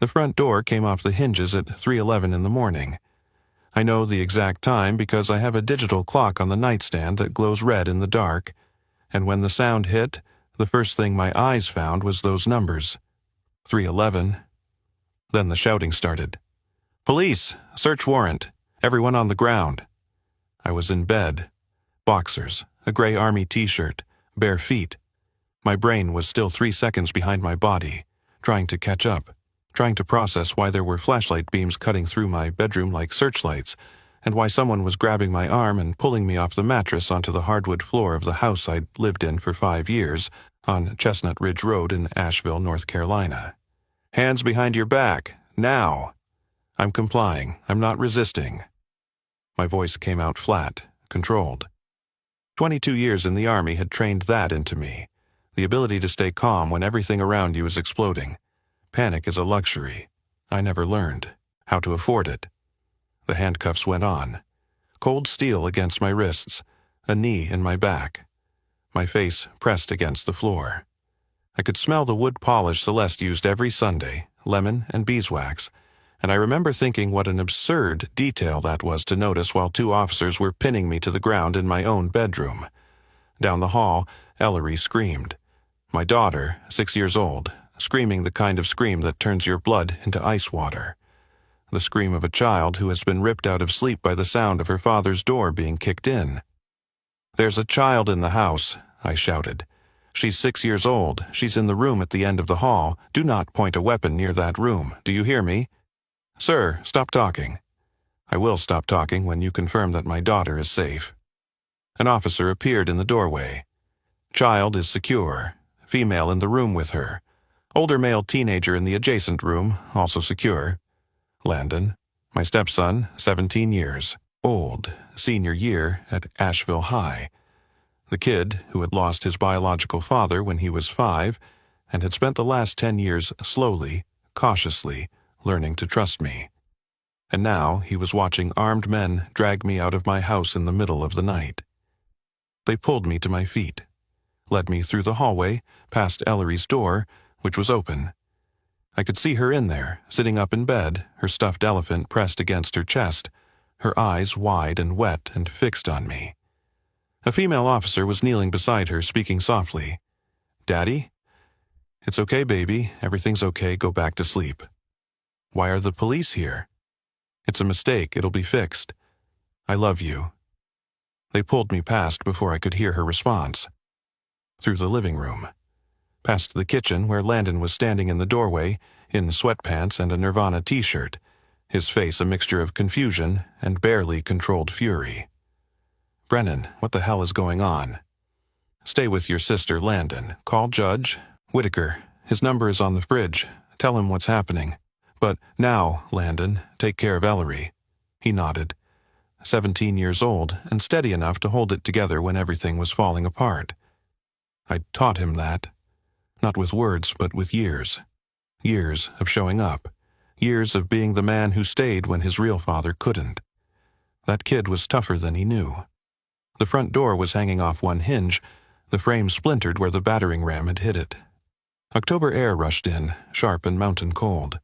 The front door came off the hinges at 3:11 in the morning. I know the exact time because I have a digital clock on the nightstand that glows red in the dark, and when the sound hit, the first thing my eyes found was those numbers. 3:11. Then the shouting started. "Police! Search warrant! Everyone on the ground!" I was in bed. Boxers, a gray army t-shirt, bare feet. My brain was still 3 seconds behind my body, trying to catch up, trying to process why there were flashlight beams cutting through my bedroom like searchlights, and why someone was grabbing my arm and pulling me off the mattress onto the hardwood floor of the house I'd lived in for 5 years on Chestnut Ridge Road in Asheville, North Carolina. "Hands behind your back, now!" I'm complying. I'm not resisting. My voice came out flat, controlled. 22 years in the Army had trained that into me. The ability to stay calm when everything around you is exploding. Panic is a luxury. I never learned how to afford it. The handcuffs went on. Cold steel against my wrists, a knee in my back. My face pressed against the floor. I could smell the wood polish Celeste used every Sunday, lemon and beeswax, and I remember thinking what an absurd detail that was to notice while 2 officers were pinning me to the ground in my own bedroom. Down the hall, Ellery screamed. My daughter, 6 years old, screaming the kind of scream that turns your blood into ice water. The scream of a child who has been ripped out of sleep by the sound of her father's door being kicked in. "There's a child in the house," I shouted. "She's 6 years old. She's in the room at the end of the hall. Do not point a weapon near that room. Do you hear me?" "Sir, stop talking." "I will stop talking when you confirm that my daughter is safe." An officer appeared in the doorway. "Child is secure. Female in the room with her. Older male teenager in the adjacent room, also secure. Landon, my stepson, 17 years, old, senior year at Asheville High. The kid, who had lost his biological father when he was 5, and had spent the last 10 years slowly, cautiously, learning to trust me. And now he was watching armed men drag me out of my house in the middle of the night. They pulled me to my feet, led me through the hallway, past Ellery's door, which was open. I could see her in there, sitting up in bed, her stuffed elephant pressed against her chest, her eyes wide and wet and fixed on me. A female officer was kneeling beside her, speaking softly. "Daddy? It's okay, baby. Everything's okay. Go back to sleep." "Why are the police here?" "It's a mistake. It'll be fixed. I love you." They pulled me past before I could hear her response. Through the living room. Past the kitchen where Landon was standing in the doorway, in sweatpants and a Nirvana t-shirt, his face a mixture of confusion and barely controlled fury. "Brennan, what the hell is going on?" "Stay with your sister, Landon. Call Judge Whitaker. His number is on the fridge. Tell him what's happening. But now, Landon, take care of Ellery." He nodded. 17 years old and steady enough to hold it together when everything was falling apart. I'd taught him that. Not with words, but with years. Years of showing up. Years of being the man who stayed when his real father couldn't. That kid was tougher than he knew. The front door was hanging off one hinge, the frame splintered where the battering ram had hit it. October air rushed in, sharp and mountain cold.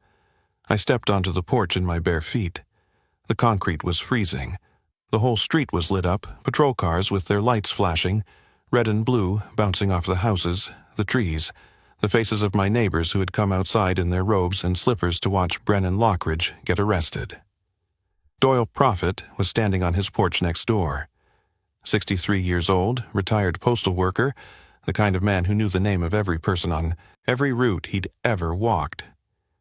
I stepped onto the porch in my bare feet. The concrete was freezing. The whole street was lit up, patrol cars with their lights flashing, red and blue bouncing off the houses, the trees, the faces of my neighbors who had come outside in their robes and slippers to watch Brennan Lockridge get arrested. Doyle Prophet was standing on his porch next door. 63 years old, retired postal worker, the kind of man who knew the name of every person on every route he'd ever walked.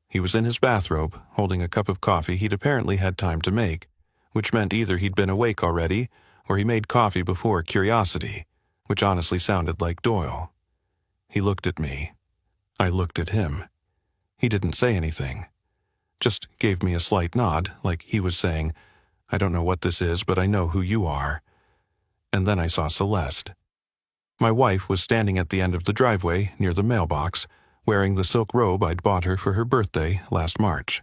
He was in his bathrobe, holding a cup of coffee he'd apparently had time to make, which meant either he'd been awake already, or he made coffee before curiosity, which honestly sounded like Doyle. He looked at me. I looked at him. He didn't say anything. Just gave me a slight nod, like he was saying, "I don't know what this is, but I know who you are." And then I saw Celeste. My wife was standing at the end of the driveway, near the mailbox, wearing the silk robe I'd bought her for her birthday last March.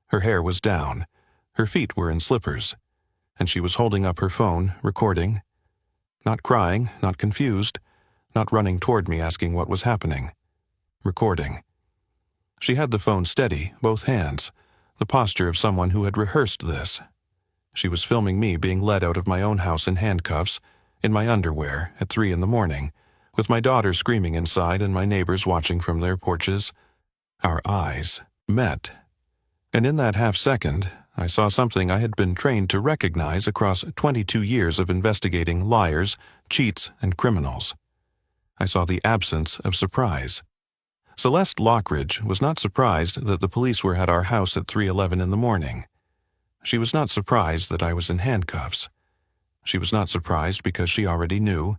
Her hair was down, her feet were in slippers, and she was holding up her phone, recording. Not crying, not confused, not running toward me asking what was happening. Recording. She had the phone steady, both hands, the posture of someone who had rehearsed this. She was filming me being led out of my own house in handcuffs, in my underwear, at 3 in the morning, with my daughter screaming inside and my neighbors watching from their porches. Our eyes met. And in that half-second, I saw something I had been trained to recognize across 22 years of investigating liars, cheats, and criminals. I saw the absence of surprise. Celeste Lockridge was not surprised that the police were at our house at 3:11 in the morning. She was not surprised that I was in handcuffs. She was not surprised because she already knew.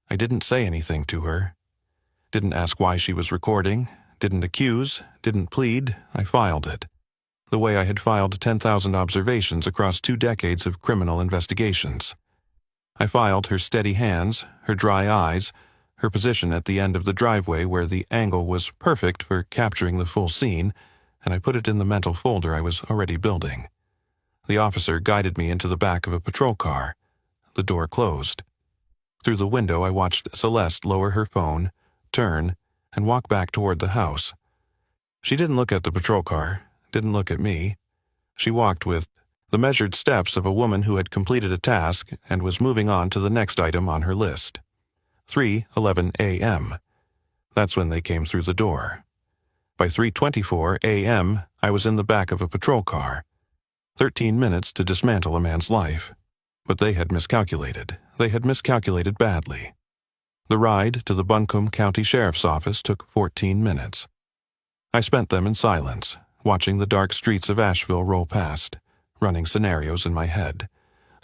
I didn't say anything to her. Didn't ask why she was recording, didn't accuse, didn't plead. I filed it. The way I had filed 10,000 observations across 2 decades of criminal investigations. I filed her steady hands, her dry eyes, her position at the end of the driveway where the angle was perfect for capturing the full scene, and I put it in the mental folder I was already building. The officer guided me into the back of a patrol car. The door closed. Through the window I watched Celeste lower her phone, turn, and walk back toward the house. She didn't look at the patrol car, didn't look at me. She walked with the measured steps of a woman who had completed a task and was moving on to the next item on her list. 3:11 a.m. That's when they came through the door. By 3:24 a.m., I was in the back of a patrol car. 13 minutes to dismantle a man's life. But they had miscalculated. They had miscalculated badly. The ride to the Buncombe County Sheriff's Office took 14 minutes. I spent them in silence, watching the dark streets of Asheville roll past, running scenarios in my head.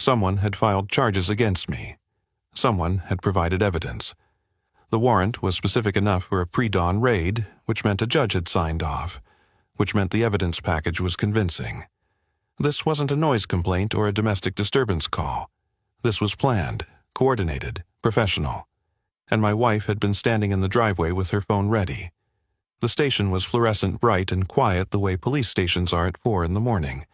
Someone had filed charges against me. Someone had provided evidence. The warrant was specific enough for a pre-dawn raid, which meant a judge had signed off, which meant the evidence package was convincing. This wasn't a noise complaint or a domestic disturbance call. This was planned, coordinated, professional. And my wife had been standing in the driveway with her phone ready. The station was fluorescent bright and quiet the way police stations are at 4 in the morning.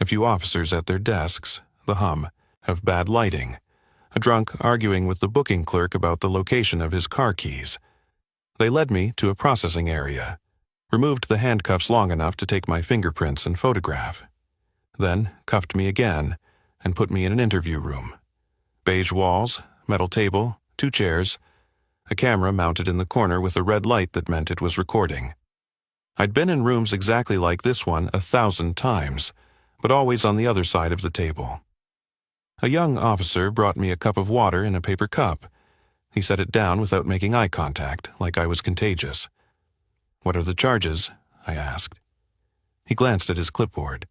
A few officers at their desks, the hum of bad lighting. A drunk arguing with the booking clerk about the location of his car keys. They led me to a processing area, removed the handcuffs long enough to take my fingerprints and photograph. Then cuffed me again and put me in an interview room. Beige walls, metal table, 2 chairs, a camera mounted in the corner with a red light that meant it was recording. I'd been in rooms exactly like this one 1,000 times, but always on the other side of the table. A young officer brought me a cup of water in a paper cup. He set it down without making eye contact, like I was contagious. "What are the charges?" I asked. He glanced at his clipboard.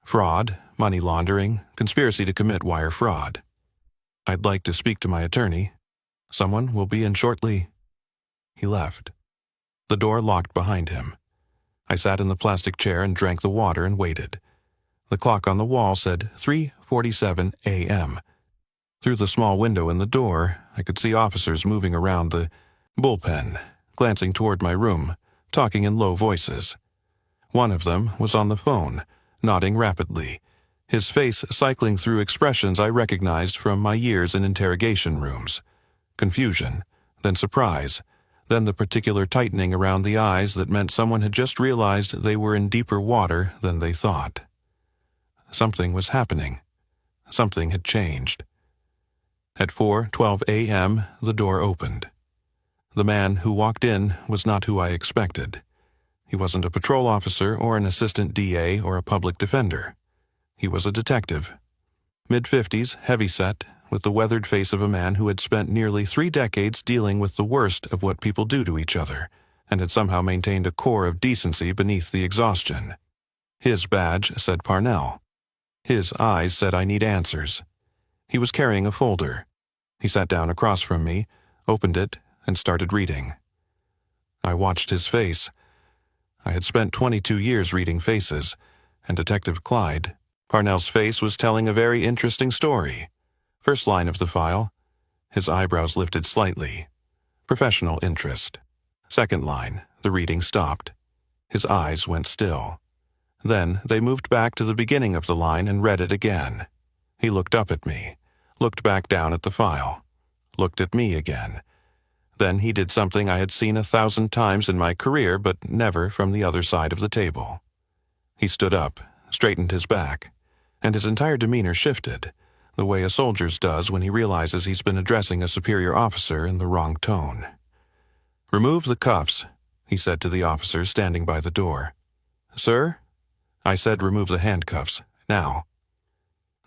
Fraud, money laundering, conspiracy to commit wire fraud. "I'd like to speak to my attorney. Someone will be in shortly." He left. The door locked behind him. I sat in the plastic chair and drank the water and waited. The clock on the wall said 3:47 a.m. Through the small window in the door, I could see officers moving around the bullpen, glancing toward my room, talking in low voices. One of them was on the phone, nodding rapidly, his face cycling through expressions I recognized from my years in interrogation rooms. Confusion, then surprise, then the particular tightening around the eyes that meant someone had just realized they were in deeper water than they thought. Something was happening. Something had changed. At 4:12 a.m., the door opened. The man who walked in was not who I expected. He wasn't a patrol officer or an assistant DA or a public defender. He was a detective. Mid-50s, heavy-set, with the weathered face of a man who had spent nearly 3 decades dealing with the worst of what people do to each other, and had somehow maintained a core of decency beneath the exhaustion. His badge said Parnell. His eyes said I need answers. He was carrying a folder. He sat down across from me, opened it, and started reading. I watched his face. I had spent 22 years reading faces, and Detective Clyde, Parnell's face was telling a very interesting story. First line of the file, his eyebrows lifted slightly. Professional interest. Second line, the reading stopped. His eyes went still. Then they moved back to the beginning of the line and read it again. He looked up at me, looked back down at the file, looked at me again. Then he did something I had seen 1,000 times in my career, but never from the other side of the table. He stood up, straightened his back, and his entire demeanor shifted, the way a soldier's does when he realizes he's been addressing a superior officer in the wrong tone. "Remove the cuffs," he said to the officer standing by the door. "Sir?" I said, "Remove the handcuffs, now."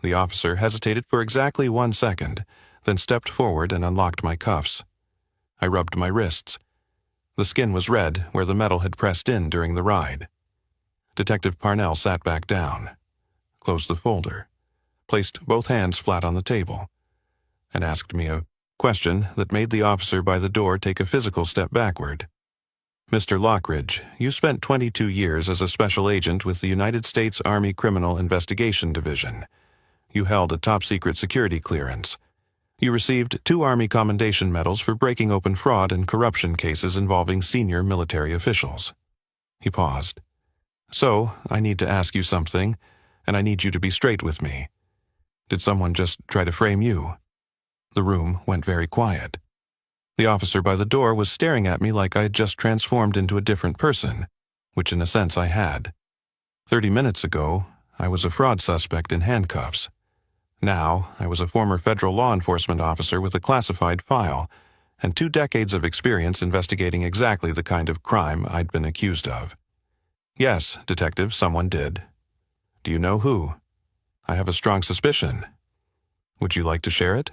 The officer hesitated for exactly 1 second, then stepped forward and unlocked my cuffs. I rubbed my wrists. The skin was red where the metal had pressed in during the ride. Detective Parnell sat back down, closed the folder, placed both hands flat on the table, and asked me a question that made the officer by the door take a physical step backward. "Mr. Lockridge, you spent 22 years as a special agent with the United States Army Criminal Investigation Division. You held a top-secret security clearance. You received 2 Army Commendation Medals for breaking open fraud and corruption cases involving senior military officials." He paused. "So, I need to ask you something, and I need you to be straight with me. Did someone just try to frame you?" The room went very quiet. The officer by the door was staring at me like I had just transformed into a different person, which in a sense I had. 30 minutes ago, I was a fraud suspect in handcuffs. Now, I was a former federal law enforcement officer with a classified file, and 2 decades of experience investigating exactly the kind of crime I'd been accused of. "Yes, Detective, someone did." "Do you know who?" "I have a strong suspicion." "Would you like to share it?"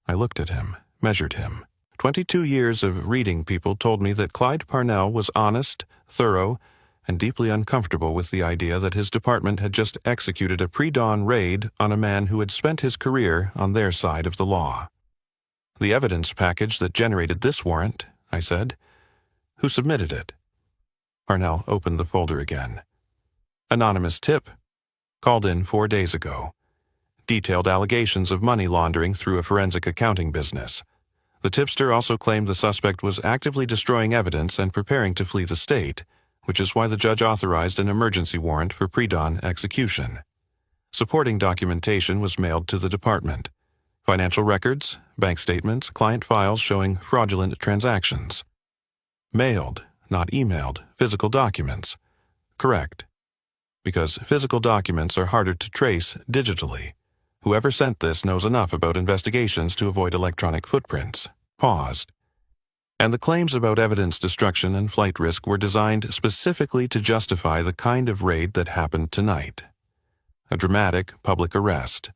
I looked at him, measured him. 22 years of reading people told me that Clyde Parnell was honest, thorough, and deeply uncomfortable with the idea that his department had just executed a pre-dawn raid on a man who had spent his career on their side of the law. "The evidence package that generated this warrant," I said. "Who submitted it?" Parnell opened the folder again. "Anonymous tip. Called in 4 days ago. Detailed allegations of money laundering through a forensic accounting business. The tipster also claimed the suspect was actively destroying evidence and preparing to flee the state, which is why the judge authorized an emergency warrant for pre-dawn execution. Supporting documentation was mailed to the department. Financial records, bank statements, client files showing fraudulent transactions. Mailed, not emailed, physical documents. Correct. Because physical documents are harder to trace digitally. Whoever sent this knows enough about investigations to avoid electronic footprints." Paused. "And the claims about evidence destruction and flight risk were designed specifically to justify the kind of raid that happened tonight. A dramatic public arrest.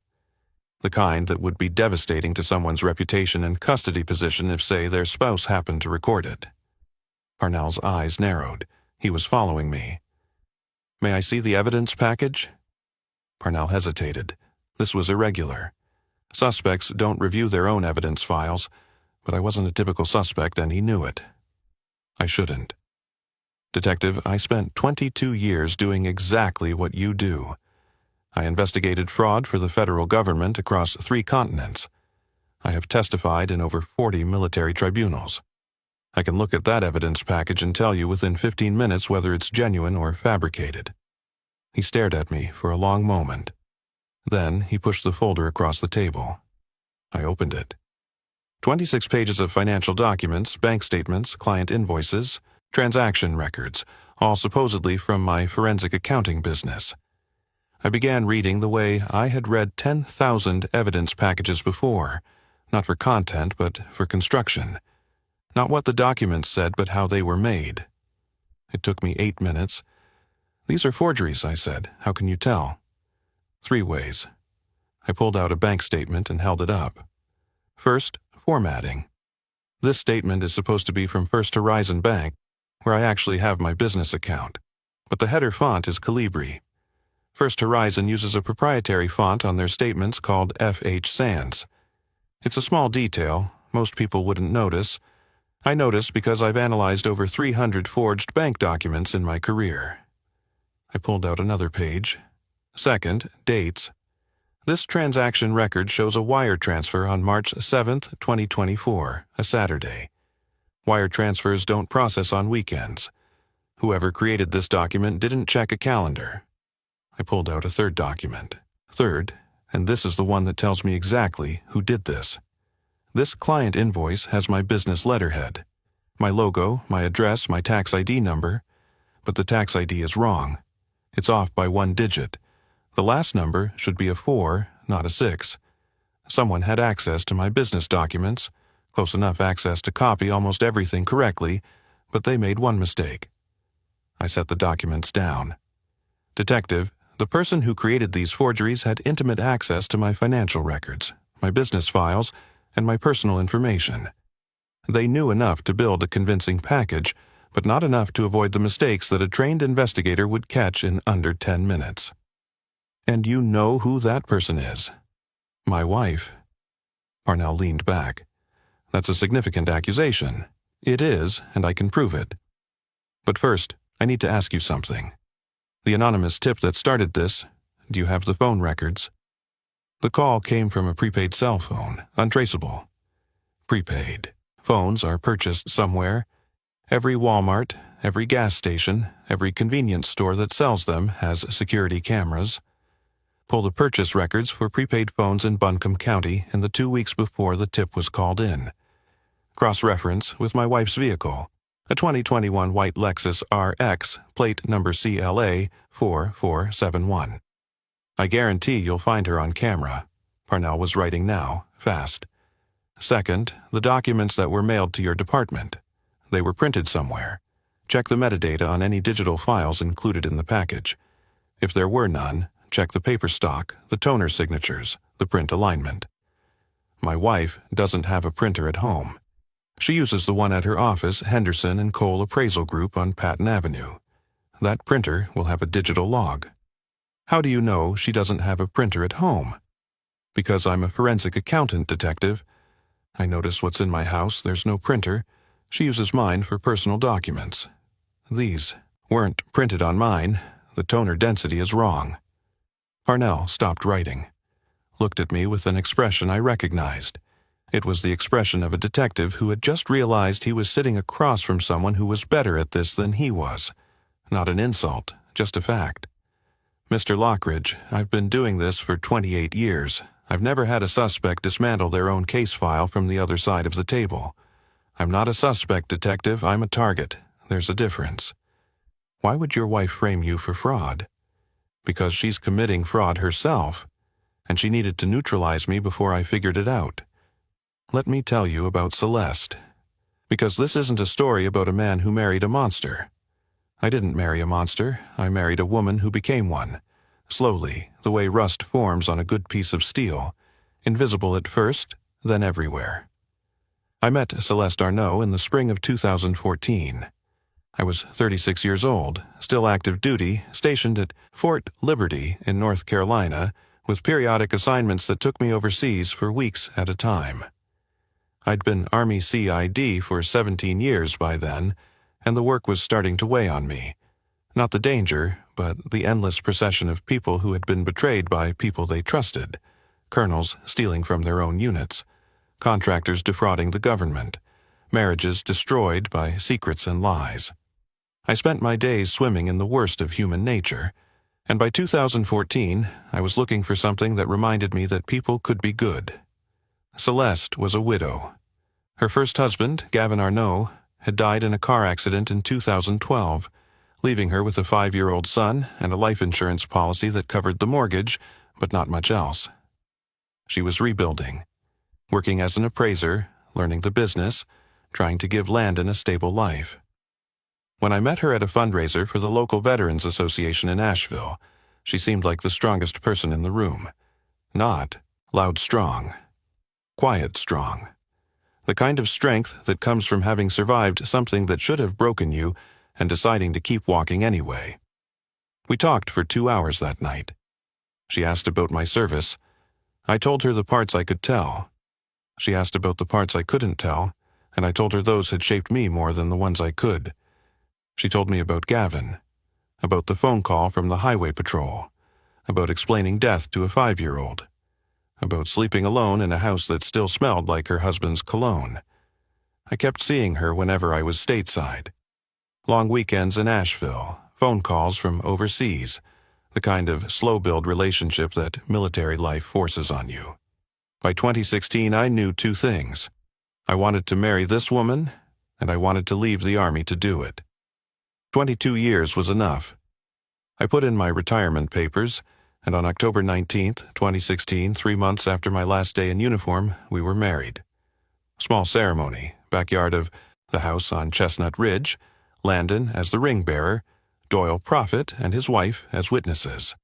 The kind that would be devastating to someone's reputation and custody position if, say, their spouse happened to record it." Parnell's eyes narrowed. He was following me. "May I see the evidence package?" Parnell hesitated. This was irregular. Suspects don't review their own evidence files, but I wasn't a typical suspect and he knew it. I shouldn't. "Detective, I spent 22 years doing exactly what you do. I investigated fraud for the federal government across 3 continents. I have testified in over 40 military tribunals. I can look at that evidence package and tell you within 15 minutes whether it's genuine or fabricated." He stared at me for a long moment. Then he pushed the folder across the table. I opened it. 26 pages of financial documents, bank statements, client invoices, transaction records, all supposedly from my forensic accounting business. I began reading the way I had read 10,000 evidence packages before, not for content but for construction. Not what the documents said, but how they were made. It took me 8 minutes. "These are forgeries," I said. "How can you tell?" 3 ways. I pulled out a bank statement and held it up. First, formatting. This statement is supposed to be from First Horizon Bank, where I actually have my business account, but the header font is Calibri. First Horizon uses a proprietary font on their statements called F.H. Sans. It's a small detail, most people wouldn't notice. I noticed because I've analyzed over 300 forged bank documents in my career. I pulled out another page. Second, dates. This transaction record shows a wire transfer on March 7th, 2024, a Saturday. Wire transfers don't process on weekends. Whoever created this document didn't check a calendar. I pulled out a third document. Third, and this is the one that tells me exactly who did this. This client invoice has my business letterhead, my logo, my address, my tax ID number, but the tax ID is wrong. It's off by 1 digit. The last number should be a 4, not a 6. Someone had access to my business documents, close enough access to copy almost everything correctly, but they made one mistake. I set the documents down. Detective, the person who created these forgeries had intimate access to my financial records, my business files, and my personal information. They knew enough to build a convincing package, but not enough to avoid the mistakes that a trained investigator would catch in under 10 minutes. And you know who that person is? My wife. Parnell leaned back. That's a significant accusation. It is, and I can prove it. But first, I need to ask you something. The anonymous tip that started this, do you have the phone records? The call came from a prepaid cell phone, untraceable. Prepaid. Phones are purchased somewhere. Every Walmart, every gas station, every convenience store that sells them has security cameras. Pull the purchase records for prepaid phones in Buncombe County in the 2 weeks before the tip was called in. Cross-reference with my wife's vehicle, a 2021 white Lexus RX, plate number CLA 4471. I guarantee you'll find her on camera. Parnell was writing now, fast. Second, the documents that were mailed to your department. They were printed somewhere. Check the metadata on any digital files included in the package. If there were none, check the paper stock, the toner signatures, the print alignment. My wife doesn't have a printer at home. She uses the one at her office, Henderson and Cole Appraisal Group on Patton Avenue. That printer will have a digital log. How do you know she doesn't have a printer at home? Because I'm a forensic accountant, detective. I notice what's in my house, there's no printer. She uses mine for personal documents. These weren't printed on mine. The toner density is wrong. Parnell stopped writing, looked at me with an expression I recognized. It was the expression of a detective who had just realized he was sitting across from someone who was better at this than he was. Not an insult, just a fact. Mr. Lockridge, I've been doing this for 28 years. I've never had a suspect dismantle their own case file from the other side of the table. I'm not a suspect, detective. I'm a target. There's a difference. Why would your wife frame you for fraud? Because she's committing fraud herself, and she needed to neutralize me before I figured it out. Let me tell you about Celeste. Because this isn't a story about a man who married a monster. I didn't marry a monster. I married a woman who became one. Slowly, the way rust forms on a good piece of steel. Invisible at first, then everywhere. I met Celeste Arnault in the spring of 2014. I was 36 years old, still active duty, stationed at Fort Liberty in North Carolina, with periodic assignments that took me overseas for weeks at a time. I'd been Army CID for 17 years by then, and the work was starting to weigh on me. Not the danger, but the endless procession of people who had been betrayed by people they trusted, colonels stealing from their own units, contractors defrauding the government, marriages destroyed by secrets and lies. I spent my days swimming in the worst of human nature, and by 2014, I was looking for something that reminded me that people could be good. Celeste was a widow. Her first husband, Gavin Arnault, had died in a car accident in 2012, leaving her with a 5-year-old son and a life insurance policy that covered the mortgage, but not much else. She was rebuilding, working as an appraiser, learning the business, trying to give Landon a stable life. When I met her at a fundraiser for the local Veterans Association in Asheville, she seemed like the strongest person in the room. Not loud strong. Quiet strong. The kind of strength that comes from having survived something that should have broken you and deciding to keep walking anyway. We talked for 2 hours that night. She asked about my service. I told her the parts I could tell. She asked about the parts I couldn't tell, and I told her those had shaped me more than the ones I could. She told me about Gavin, about the phone call from the highway patrol, about explaining death to a 5-year-old, about sleeping alone in a house that still smelled like her husband's cologne. I kept seeing her whenever I was stateside. Long weekends in Asheville, phone calls from overseas, the kind of slow-build relationship that military life forces on you. By 2016, I knew two things. I wanted to marry this woman, and I wanted to leave the Army to do it. 22 years was enough. I put in my retirement papers, and on October 19th, 2016, 3 months after my last day in uniform, we were married. Small ceremony, backyard of the house on Chestnut Ridge, Landon as the ring bearer, Doyle Prophet and his wife as witnesses.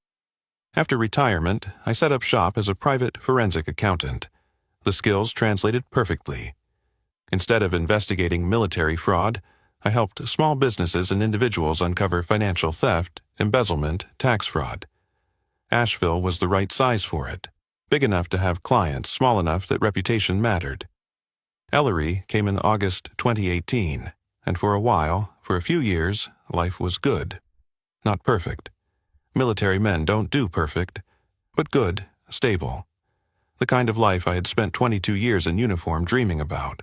After retirement, I set up shop as a private forensic accountant. The skills translated perfectly. Instead of investigating military fraud, I helped small businesses and individuals uncover financial theft, embezzlement, tax fraud. Asheville was the right size for it, big enough to have clients, small enough that reputation mattered. Ellery came in August 2018, and for a while, for a few years, life was good. Not perfect. Military men don't do perfect, but good, stable. The kind of life I had spent 22 years in uniform dreaming about.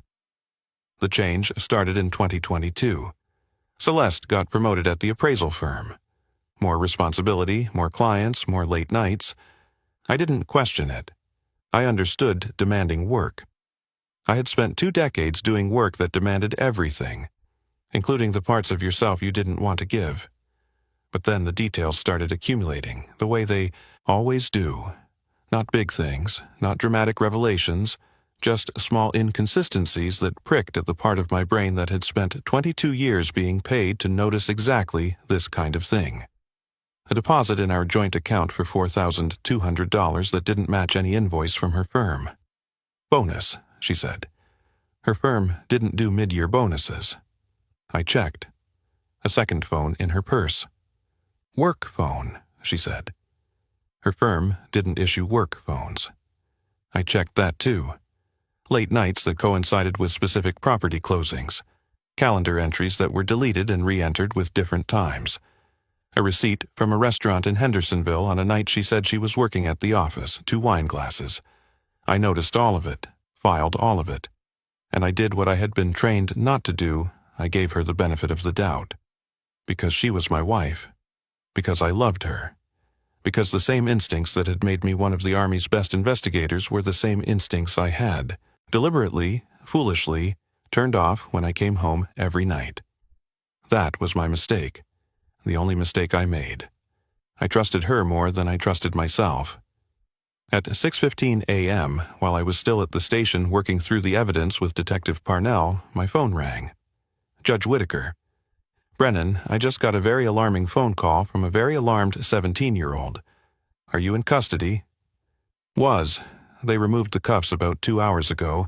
The change started in 2022. Celeste got promoted at the appraisal firm. More responsibility, more clients, more late nights. I didn't question it. I understood demanding work. I had spent 2 decades doing work that demanded everything, including the parts of yourself you didn't want to give. But then the details started accumulating, the way they always do. Not big things, not dramatic revelations, just small inconsistencies that pricked at the part of my brain that had spent 22 years being paid to notice exactly this kind of thing. A deposit in our joint account for $4,200 that didn't match any invoice from her firm. Bonus, she said. Her firm didn't do mid-year bonuses. I checked. A second phone in her purse. Work phone, she said. Her firm didn't issue work phones. I checked that too. Late nights that coincided with specific property closings. Calendar entries that were deleted and re-entered with different times. A receipt from a restaurant in Hendersonville on a night she said she was working at the office, 2 wine glasses. I noticed all of it, filed all of it. And I did what I had been trained not to do. I gave her the benefit of the doubt. Because she was my wife. Because I loved her. Because the same instincts that had made me one of the Army's best investigators were the same instincts I had, deliberately, foolishly, turned off when I came home every night. That was my mistake. The only mistake I made. I trusted her more than I trusted myself. At 6:15 a.m., while I was still at the station working through the evidence with Detective Parnell, my phone rang. Judge Whitaker. Brennan, I just got a very alarming phone call from a very alarmed 17-year-old. Are you in custody? Was. They removed the cuffs about 2 hours ago.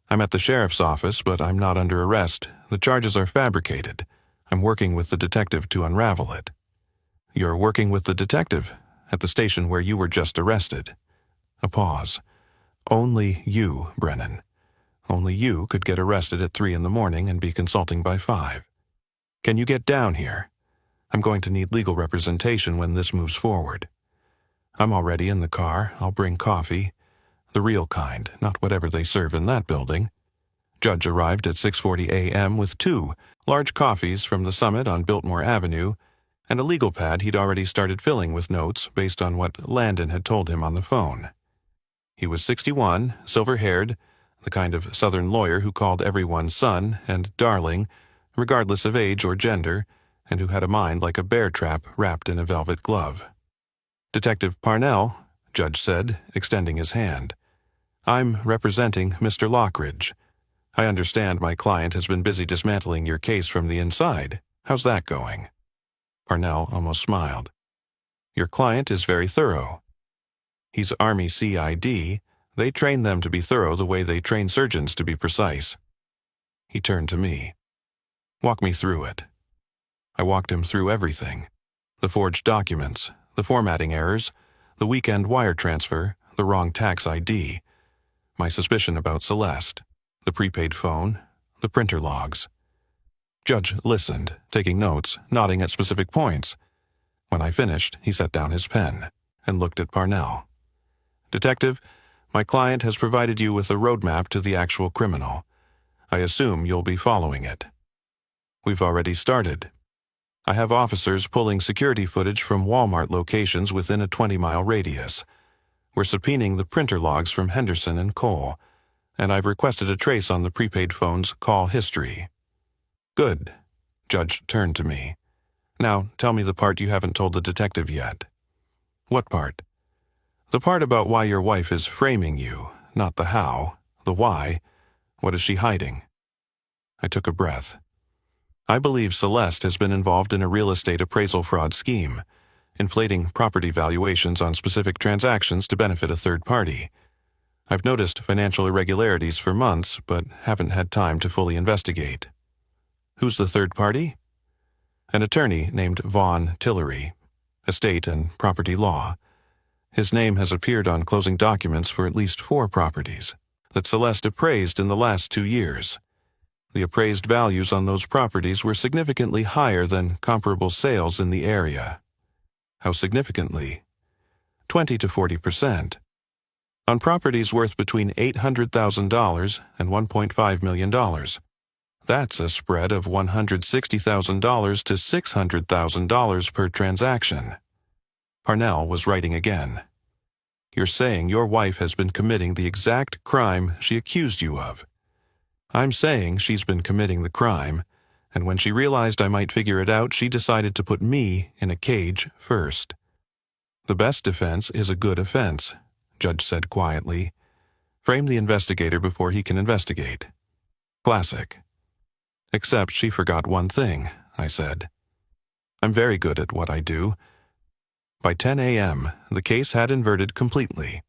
I'm at the sheriff's office, but I'm not under arrest. The charges are fabricated. I'm working with the detective to unravel it. You're working with the detective at the station where you were just arrested. A pause. Only you, Brennan. Only you could get arrested at 3 in the morning and be consulting by 5. Can you get down here? I'm going to need legal representation when this moves forward. I'm already in the car. I'll bring coffee. The real kind, not whatever they serve in that building. Judge arrived at 6:40 a.m. with 2 large coffees from the Summit on Biltmore Avenue and a legal pad he'd already started filling with notes based on what Landon had told him on the phone. He was 61, silver-haired, the kind of Southern lawyer who called everyone son and darling, regardless of age or gender, and who had a mind like a bear trap wrapped in a velvet glove. Detective Parnell, Judge said, extending his hand. I'm representing Mr. Lockridge. I understand my client has been busy dismantling your case from the inside. How's that going? Parnell almost smiled. Your client is very thorough. He's Army CID. They train them to be thorough the way they train surgeons to be precise. He turned to me. Walk me through it. I walked him through everything. The forged documents, the formatting errors, the weekend wire transfer, the wrong tax ID, my suspicion about Celeste, the prepaid phone, the printer logs. Judge listened, taking notes, nodding at specific points. When I finished, he set down his pen and looked at Parnell. Detective, my client has provided you with a roadmap to the actual criminal. I assume you'll be following it. We've already started. I have officers pulling security footage from Walmart locations within a 20-mile radius. We're subpoenaing the printer logs from Henderson and Cole, and I've requested a trace on the prepaid phone's call history." "Good." Judge turned to me. "Now tell me the part you haven't told the detective yet." "What part?" "The part about why your wife is framing you, not the how, the why. What is she hiding?" I took a breath. "I believe Celeste has been involved in a real estate appraisal fraud scheme, inflating property valuations on specific transactions to benefit a third party. I've noticed financial irregularities for months, but haven't had time to fully investigate." "Who's the third party?" "An attorney named Vaughn Tillery, estate and property law. His name has appeared on closing documents for at least 4 properties that Celeste appraised in the last 2 years. The appraised values on those properties were significantly higher than comparable sales in the area." "How significantly?" 20 to 40%. On properties worth between $800,000 and $1.5 million. That's a spread of $160,000 to $600,000 per transaction. Parnell was writing again. "You're saying your wife has been committing the exact crime she accused you of." "I'm saying she's been committing the crime, and when she realized I might figure it out, she decided to put me in a cage first." "The best defense is a good offense," Judge said quietly. "Frame the investigator before he can investigate." Classic. "Except she forgot one thing," I said. "I'm very good at what I do." By 10 a.m., the case had inverted completely.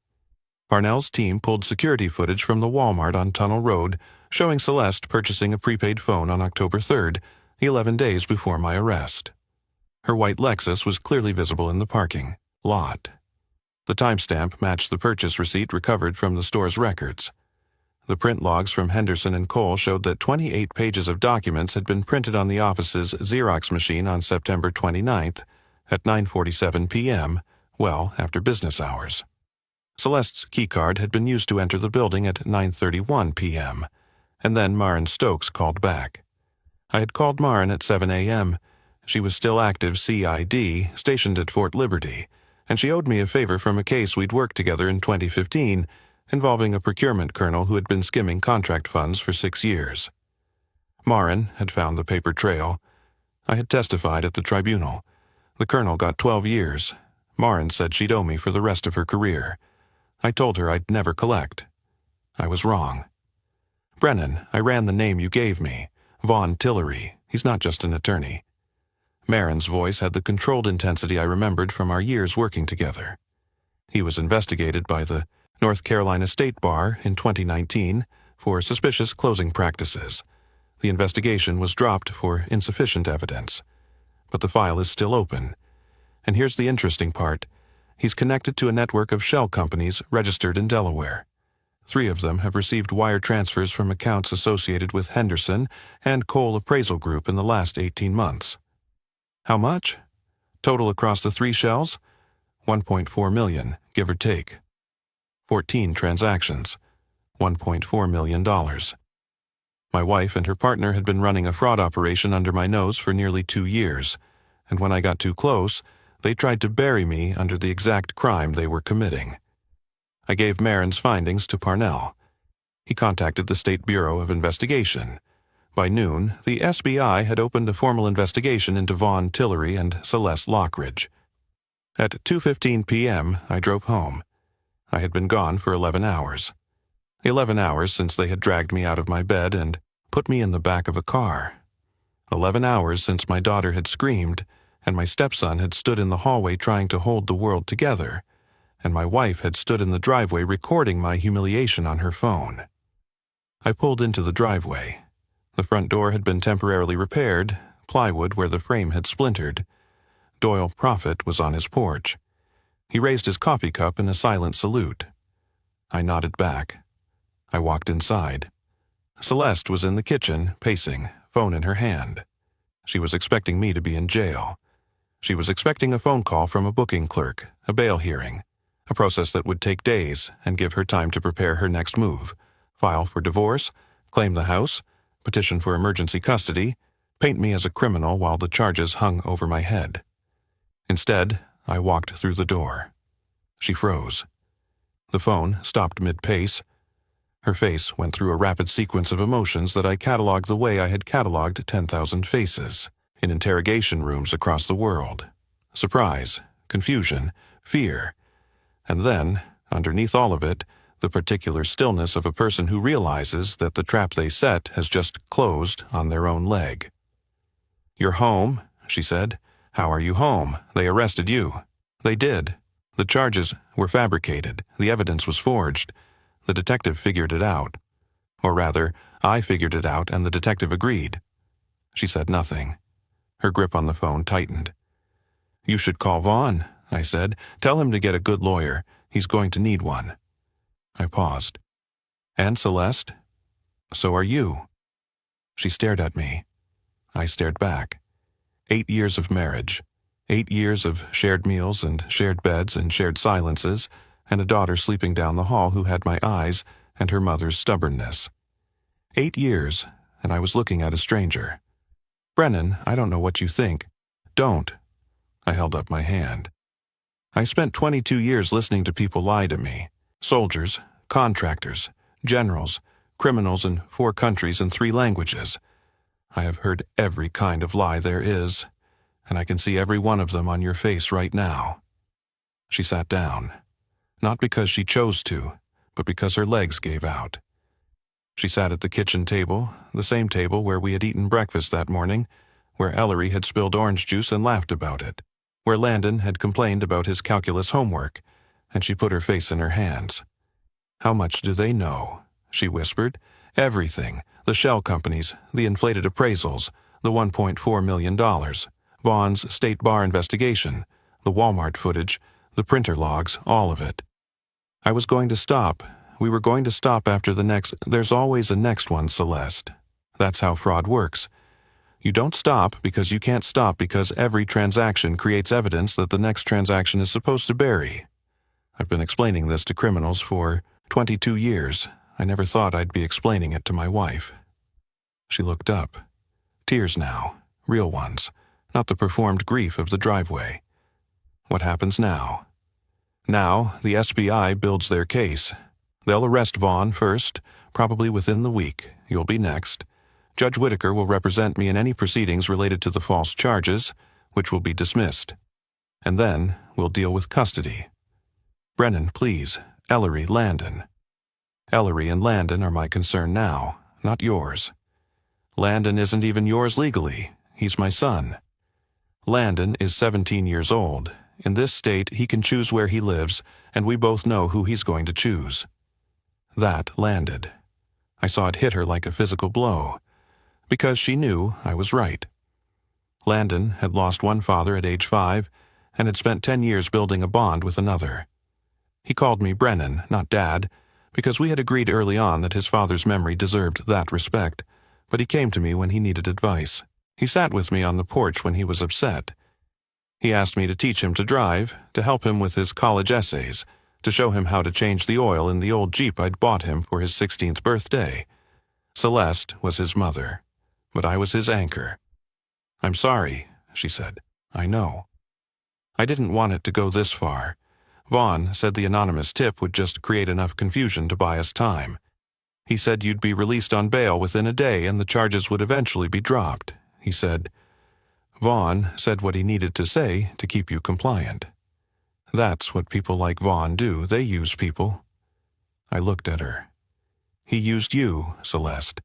Parnell's team pulled security footage from the Walmart on Tunnel Road, showing Celeste purchasing a prepaid phone on October 3rd, 11 days before my arrest. Her white Lexus was clearly visible in the parking lot. The timestamp matched the purchase receipt recovered from the store's records. The print logs from Henderson and Cole showed that 28 pages of documents had been printed on the office's Xerox machine on September 29th at 9:47 p.m., well after business hours. Celeste's keycard had been used to enter the building at 9:31 p.m., and then Maren Stokes called back. I had called Maren at 7 a.m. She was still active CID, stationed at Fort Liberty, and she owed me a favor from a case we'd worked together in 2015, involving a procurement colonel who had been skimming contract funds for 6 years. Maren had found the paper trail. I had testified at the tribunal. The colonel got 12 years. Maren said she'd owe me for the rest of her career. I told her I'd never collect. I was wrong. "Brennan, I ran the name you gave me. Vaughn Tillery. He's not just an attorney." Maren's voice had the controlled intensity I remembered from our years working together. "He was investigated by the North Carolina State Bar in 2019 for suspicious closing practices. The investigation was dropped for insufficient evidence. But the file is still open. And here's the interesting part. He's connected to a network of shell companies registered in Delaware. 3 of them have received wire transfers from accounts associated with Henderson and Cole Appraisal Group in the last 18 months. How much? Total across the 3 shells? $1.4 million, give or take. 14 transactions. $1.4 million. My wife and her partner had been running a fraud operation under my nose for nearly 2 years, and when I got too close, they tried to bury me under the exact crime they were committing. I gave Maren's findings to Parnell. He contacted the State Bureau of Investigation. By noon, the SBI had opened a formal investigation into Vaughn Tillery and Celeste Lockridge. At 2:15 p.m., I drove home. I had been gone for 11 hours. 11 hours since they had dragged me out of my bed and put me in the back of a car. 11 hours since my daughter had screamed, and my stepson had stood in the hallway trying to hold the world together, and my wife had stood in the driveway recording my humiliation on her phone. I pulled into the driveway. The front door had been temporarily repaired, plywood where the frame had splintered. Doyle Prophet was on his porch. He raised his coffee cup in a silent salute. I nodded back. I walked inside. Celeste was in the kitchen, pacing, phone in her hand. She was expecting me to be in jail. She was expecting a phone call from a booking clerk, a bail hearing, a process that would take days and give her time to prepare her next move, file for divorce, claim the house, petition for emergency custody, paint me as a criminal while the charges hung over my head. Instead, I walked through the door. She froze. The phone stopped mid-pace. Her face went through a rapid sequence of emotions that I cataloged the way I had cataloged 10,000 faces in interrogation rooms across the world. Surprise, confusion, fear, and then, underneath all of it, the particular stillness of a person who realizes that the trap they set has just closed on their own leg. "You're home," she said. "How are you home? They arrested you." They did. The charges were fabricated. The evidence was forged. The detective figured it out. Or rather, I figured it out and the detective agreed. She said nothing. Her grip on the phone tightened. "You should call Vaughn," I said. "Tell him to get a good lawyer. He's going to need one." I paused. "And Celeste? So are you." She stared at me. I stared back. 8 years of marriage. 8 years of shared meals and shared beds and shared silences, and a daughter sleeping down the hall who had my eyes and her mother's stubbornness. 8 years, and I was looking at a stranger. "Brennan, I don't know what you think." "Don't." I held up my hand. "I spent 22 years listening to people lie to me. Soldiers, contractors, generals, criminals in 4 countries and 3 languages. I have heard every kind of lie there is, and I can see every one of them on your face right now." She sat down, not because she chose to, but because her legs gave out. She sat at the kitchen table, the same table where we had eaten breakfast that morning, where Ellery had spilled orange juice and laughed about it, where Landon had complained about his calculus homework, and she put her face in her hands. "How much do they know?" she whispered. "Everything. The shell companies, the inflated appraisals, the $1.4 million, Vaughn's state bar investigation, the Walmart footage, the printer logs, all of it." I was going to stop. We were going to stop after the next. There's always a next one, Celeste. That's how fraud works. You don't stop because you can't stop because every transaction creates evidence that the next transaction is supposed to bury. I've been explaining this to criminals for 22 years. I never thought I'd be explaining it to my wife. She looked up. Tears now. Real ones. Not the performed grief of the driveway. What happens now? Now, the SBI builds their case. They'll arrest Vaughn first, probably within the week. You'll be next. Judge Whitaker will represent me in any proceedings related to the false charges, which will be dismissed. And then we'll deal with custody. Brennan, please. Ellery, Landon. Ellery and Landon are my concern now, not yours. Landon isn't even yours legally. He's my son. Landon is 17 years old. In this state, he can choose where he lives, and we both know who he's going to choose. That landed. I saw it hit her like a physical blow, because she knew I was right. Landon had lost one father at age 5 and had spent 10 years building a bond with another. He called me Brennan, not Dad, because we had agreed early on that his father's memory deserved that respect, but he came to me when he needed advice. He sat with me on the porch when he was upset. He asked me to teach him to drive, to help him with his college essays, to show him how to change the oil in the old Jeep I'd bought him for his 16th birthday. Celeste was his mother, but I was his anchor. "I'm sorry," she said. "I know." I didn't want it to go this far. Vaughn said the anonymous tip would just create enough confusion to buy us time. He said you'd be released on bail within a day and the charges would eventually be dropped. He said, Vaughn said what he needed to say to keep you compliant. That's what people like Vaughn do. They use people. I looked at her. He used you, Celeste.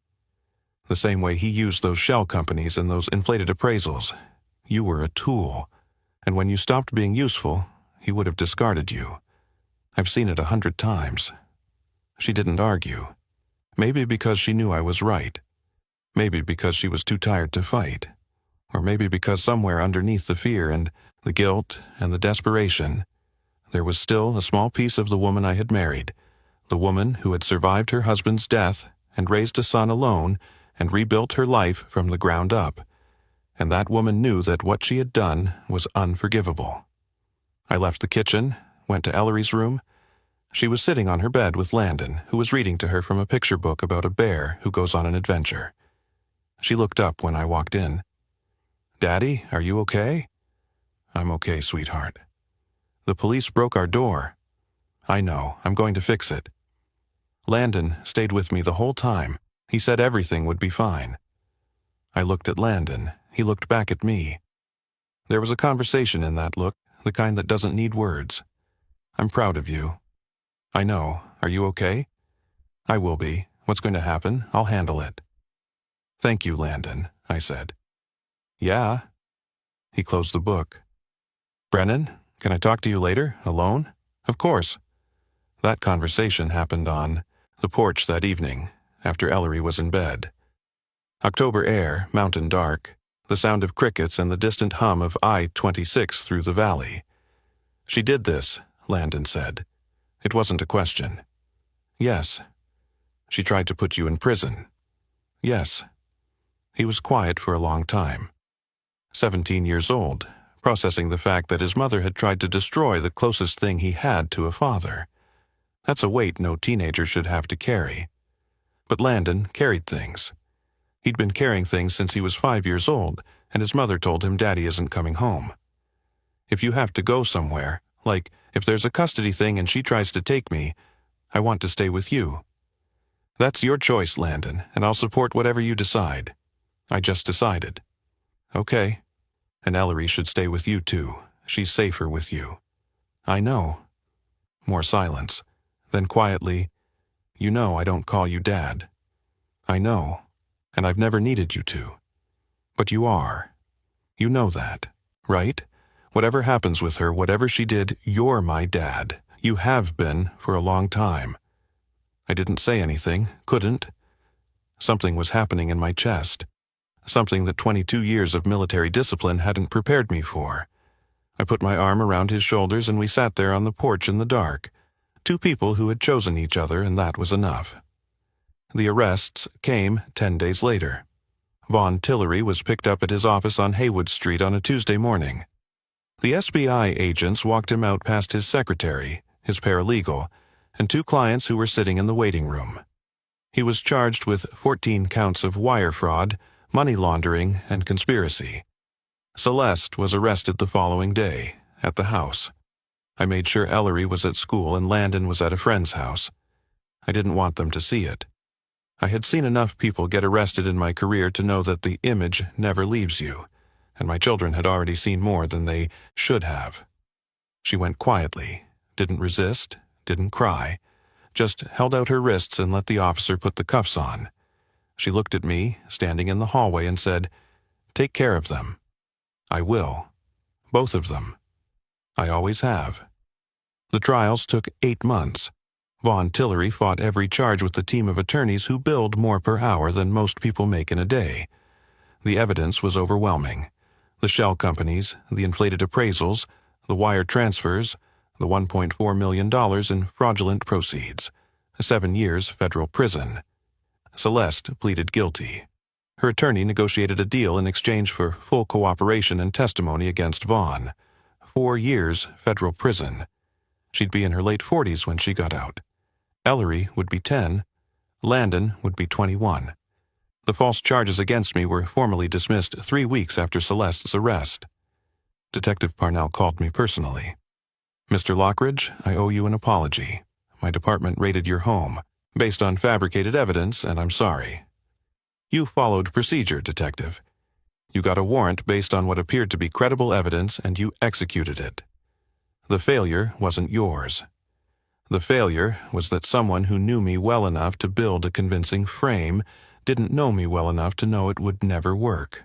The same way he used those shell companies and those inflated appraisals. You were a tool, and when you stopped being useful, he would have discarded you. I've seen it 100 times. She didn't argue. Maybe because she knew I was right. Maybe because she was too tired to fight. Or maybe because somewhere underneath the fear and the guilt and the desperation, there was still a small piece of the woman I had married, the woman who had survived her husband's death and raised a son alone and rebuilt her life from the ground up. And that woman knew that what she had done was unforgivable. I left the kitchen, went to Ellery's room. She was sitting on her bed with Landon, who was reading to her from a picture book about a bear who goes on an adventure. She looked up when I walked in. "Daddy, are you okay?" "I'm okay, sweetheart." "The police broke our door." I know, I'm going to fix it. Landon stayed with me the whole time. He said everything would be fine. I looked at Landon. He looked back at me. There was a conversation in that look, the kind that doesn't need words. I'm proud of you. I know. Are you okay? I will be. What's going to happen? I'll handle it. Thank you, Landon, I said. Yeah. He closed the book. Brennan, can I talk to you later, alone? Of course. That conversation happened on the porch that evening, after Ellery was in bed. October air, mountain dark, the sound of crickets and the distant hum of I-26 through the valley. She did this, Landon said. It wasn't a question. Yes. She tried to put you in prison. Yes. He was quiet for a long time. 17 years old, processing the fact that his mother had tried to destroy the closest thing he had to a father. That's a weight no teenager should have to carry. But Landon carried things. He'd been carrying things since he was 5 years old, and his mother told him Daddy isn't coming home. If you have to go somewhere, like if there's a custody thing and she tries to take me, I want to stay with you. That's your choice, Landon, and I'll support whatever you decide. I just decided. Okay. And Ellery should stay with you too. She's safer with you. I know. More silence. Then quietly, you know I don't call you Dad. I know, and I've never needed you to. But you are. You know that, right? Whatever happens with her, whatever she did, you're my dad. You have been for a long time. I didn't say anything, couldn't. Something was happening in my chest. Something that 22 years of military discipline hadn't prepared me for. I put my arm around his shoulders and we sat there on the porch in the dark. Two people who had chosen each other, and that was enough. The arrests came 10 days later. Vaughn Tillery was picked up at his office on Haywood Street on a Tuesday morning. The SBI agents walked him out past his secretary, his paralegal, and two clients who were sitting in the waiting room. He was charged with 14 counts of wire fraud, money laundering, and conspiracy. Celeste was arrested the following day, at the house. I made sure Ellery was at school and Landon was at a friend's house. I didn't want them to see it. I had seen enough people get arrested in my career to know that the image never leaves you, and my children had already seen more than they should have. She went quietly, didn't resist, didn't cry, just held out her wrists and let the officer put the cuffs on. She looked at me, standing in the hallway, and said, "Take care of them." I will. Both of them. I always have. The trials took 8 months. Vaughn Tillery fought every charge with a team of attorneys who billed more per hour than most people make in a day. The evidence was overwhelming. The shell companies, the inflated appraisals, the wire transfers, the $1.4 million in fraudulent proceeds, 7 years federal prison. Celeste pleaded guilty. Her attorney negotiated a deal in exchange for full cooperation and testimony against Vaughn. 4 years federal prison. She'd be in her late 40s when she got out. Ellery would be 10. Landon would be 21. The false charges against me were formally dismissed 3 weeks after Celeste's arrest. Detective Parnell called me personally. "Mr. Lockridge, I owe you an apology. My department raided your home, based on fabricated evidence, and I'm sorry. You followed procedure, Detective. You got a warrant based on what appeared to be credible evidence, and you executed it. The failure wasn't yours. The failure was that someone who knew me well enough to build a convincing frame didn't know me well enough to know it would never work.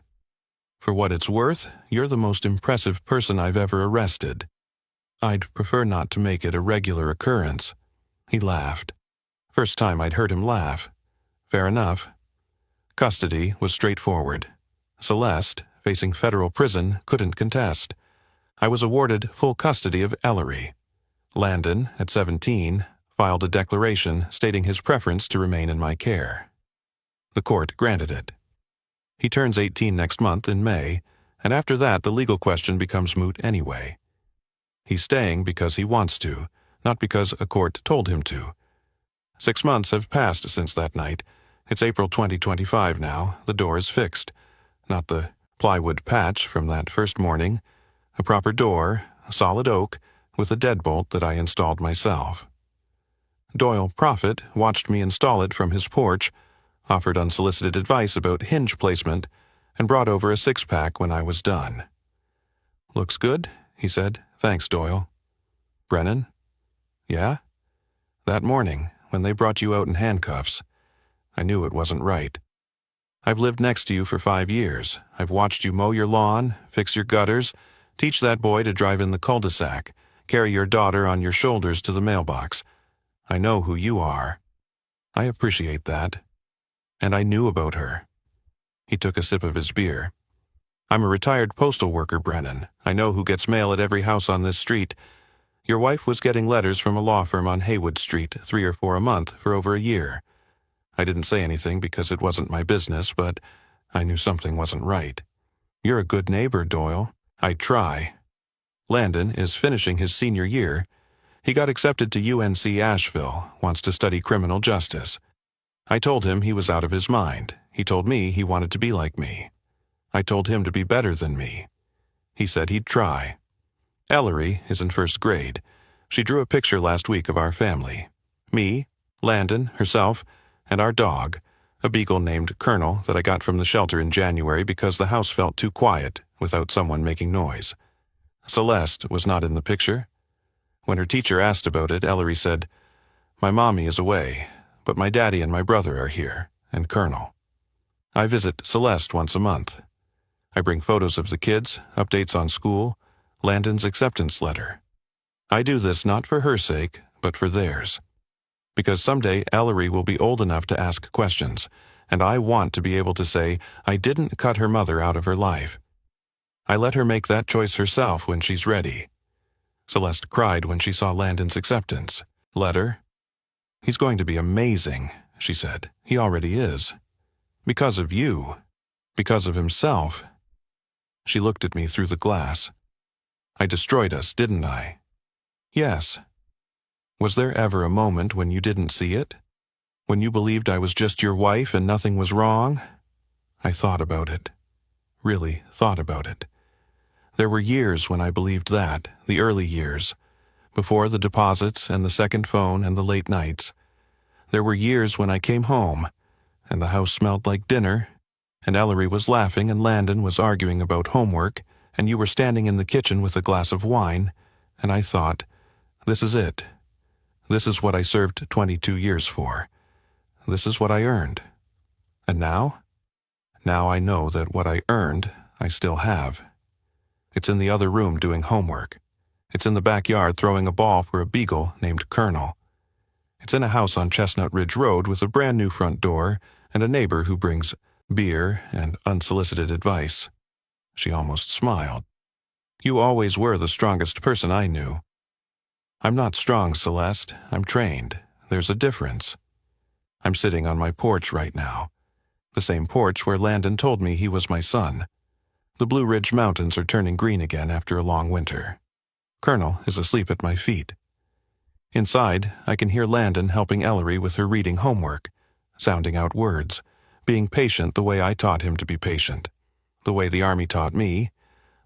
For what it's worth, you're the most impressive person I've ever arrested. I'd prefer not to make it a regular occurrence." He laughed. First time I'd heard him laugh. Fair enough. Custody was straightforward. Celeste, facing federal prison, couldn't contest. I was awarded full custody of Ellery. Landon, at 17, filed a declaration stating his preference to remain in my care. The court granted it. He turns 18 next month in May, and after that the legal question becomes moot anyway. He's staying because he wants to, not because a court told him to. 6 months have passed since that night. It's April 2025 now. The door is fixed. Not the plywood patch from that first morning. A proper door, a solid oak, with a deadbolt that I installed myself. Doyle Prophet watched me install it from his porch, offered unsolicited advice about hinge placement, and brought over a six-pack when I was done. "Looks good," he said. "Thanks, Doyle." "Brennan?" "Yeah?" "That morning, when they brought you out in handcuffs, I knew it wasn't right. I've lived next to you for 5 years. I've watched you mow your lawn, fix your gutters, teach that boy to drive in the cul-de-sac, carry your daughter on your shoulders to the mailbox. I know who you are. I appreciate that. And I knew about her." He took a sip of his beer. "I'm a retired postal worker, Brennan. I know who gets mail at every house on this street. Your wife was getting letters from a law firm on Haywood Street, 3 or 4 a month, for over a year. I didn't say anything because it wasn't my business, but I knew something wasn't right. You're a good neighbor, Doyle. I try. Landon is finishing his senior year. He got accepted to UNC Asheville, wants to study criminal justice. I told him he was out of his mind. He told me he wanted to be like me. I told him to be better than me. He said he'd try. Ellery is in first grade. She drew a picture last week of our family. Me, Landon, herself, and our dog, a beagle named Colonel that I got from the shelter in January because the house felt too quiet without someone making noise. Celeste was not in the picture. When her teacher asked about it, Ellery said, "My mommy is away, but my daddy and my brother are here, and Colonel. I visit Celeste once a month. I bring photos of the kids, updates on school, Landon's acceptance letter. I do this not for her sake, but for theirs. Because someday Ellery will be old enough to ask questions, and I want to be able to say, I didn't cut her mother out of her life. I let her make that choice herself when she's ready." Celeste cried when she saw Landon's acceptance letter. "He's going to be amazing," she said. "He already is. Because of you. Because of himself." She looked at me through the glass. "I destroyed us, didn't I?" "Yes." "Was there ever a moment when you didn't see it? When you believed I was just your wife and nothing was wrong?" I thought about it. Really thought about it. There were years when I believed that, the early years, before the deposits and the second phone and the late nights. There were years when I came home, and the house smelled like dinner, and Ellery was laughing and Landon was arguing about homework, and you were standing in the kitchen with a glass of wine, and I thought, this is it. This is what I served 22 years for. This is what I earned. And now? Now I know that what I earned, I still have. It's in the other room doing homework. It's in the backyard throwing a ball for a beagle named Colonel. It's in a house on Chestnut Ridge Road with a brand new front door and a neighbor who brings beer and unsolicited advice. She almost smiled. "You always were the strongest person I knew." "I'm not strong, Celeste. I'm trained. There's a difference. I'm sitting on my porch right now. The same porch where Landon told me he was my son. The Blue Ridge Mountains are turning green again after a long winter. Colonel is asleep at my feet. Inside, I can hear Landon helping Ellery with her reading homework, sounding out words, being patient the way I taught him to be patient, the way the Army taught me,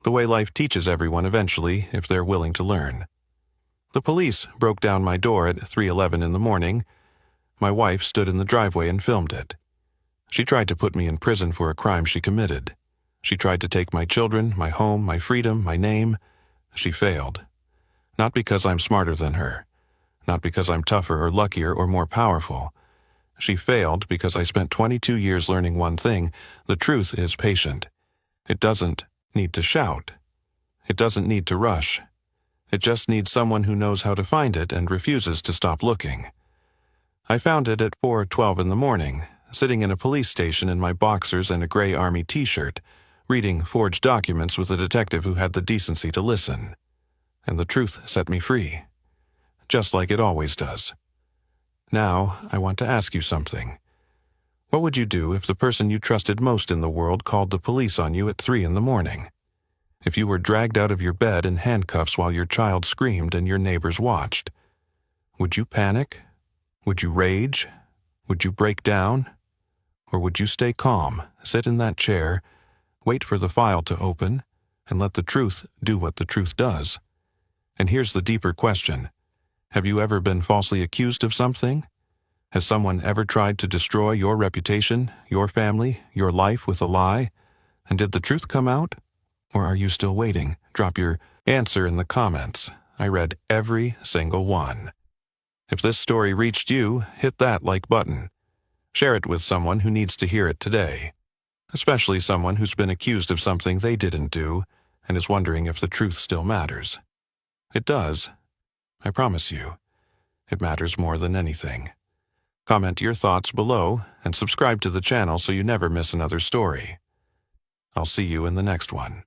the way life teaches everyone eventually if they're willing to learn. The police broke down my door at 3:11 in the morning. My wife stood in the driveway and filmed it. She tried to put me in prison for a crime she committed. She tried to take my children, my home, my freedom, my name. She failed. Not because I'm smarter than her. Not because I'm tougher or luckier or more powerful. She failed because I spent 22 years learning one thing: the truth is patient. It doesn't need to shout. It doesn't need to rush. It just needs someone who knows how to find it and refuses to stop looking. I found it at 4:12 in the morning, sitting in a police station in my boxers and a gray Army t-shirt, reading forged documents with a detective who had the decency to listen. And the truth set me free. Just like it always does. Now, I want to ask you something. What would you do if the person you trusted most in the world called the police on you at 3 in the morning? If you were dragged out of your bed in handcuffs while your child screamed and your neighbors watched? Would you panic? Would you rage? Would you break down? Or would you stay calm, sit in that chair, wait for the file to open, and let the truth do what the truth does? And here's the deeper question. Have you ever been falsely accused of something? Has someone ever tried to destroy your reputation, your family, your life with a lie? And did the truth come out? Or are you still waiting? Drop your answer in the comments. I read every single one. If this story reached you, hit that like button. Share it with someone who needs to hear it today, especially someone who's been accused of something they didn't do and is wondering if the truth still matters. It does. I promise you. It matters more than anything. Comment your thoughts below and subscribe to the channel so you never miss another story. I'll see you in the next one.